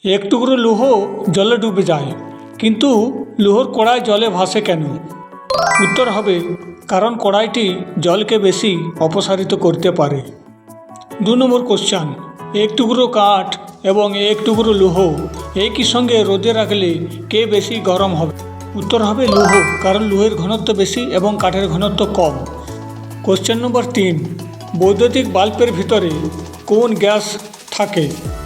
এক টুকরো লৌহ জলে ডুবে যায়, কিন্তু লৌহর কড়াই জলে ভাসে কেন? উত্তর হবে কারণ কড়াইটি জলকে বেশি অপসারিত করতে পারে। 2 নম্বর কোশ্চেন, এক টুকরো কাঠ এবং এক টুকরো লৌহ একই সঙ্গে রোদে রাখলে কে বেশি গরম হবে? উত্তর হবে লৌহ, কারণ লৌহের ঘনত্ব বেশি এবং কাঠের ঘনত্ব কম। কোশ্চেন নম্বর 3, বৈদ্যুতিক বাল্বের ভিতরে কোন গ্যাস থাকে?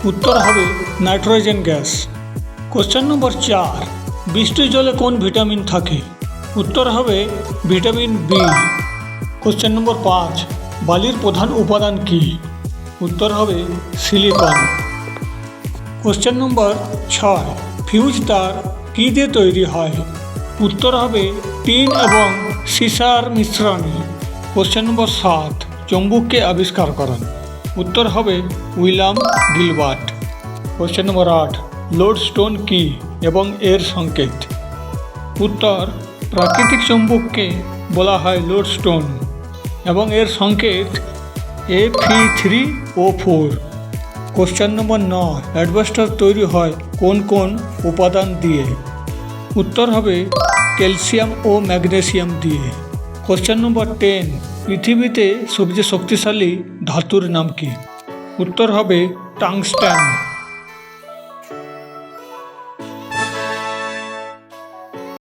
উত্তর হবে নাইট্রোজেন গ্যাস। কোশ্চেন নম্বর 4, বৃষ্টির জলে কোন ভিটামিন থাকে? উত্তর হবে ভিটামিন বি। কোশ্চেন নম্বর 5, বালির প্রধান উপাদান কি? উত্তর হবে সিলিকন। কোশ্চেন নম্বর 6, ফিউজ তার কী দিয়ে তৈরি হয়? উত্তর হবে টিন এবং সীসার মিশ্রণে। কোশ্চেন নম্বর 7, চুম্বককে আবিষ্কার করেন? উত্তর হবে উইলিয়াম গিলবার্ট। কোশ্চেন নম্বর 8, লোডস্টোন কি এবং এর সংকেত? উত্তর প্রাকৃতিক চুম্বককে বলা হয় লোডস্টোন এবং এর সংকেত Fe3O4। কোশ্চেন নম্বর 9, অ্যাসবেস্টস তৈরি হয় কোন কোন উপাদান দিয়ে? উত্তর হবে ক্যালসিয়াম ও ম্যাগনেসিয়াম দিয়ে। কোশ্চেন নম্বর 10, পৃথিবীতে সবচেয়ে শক্তিশালী ধাতুর নাম কি? উত্তর হবে টাংস্টেন।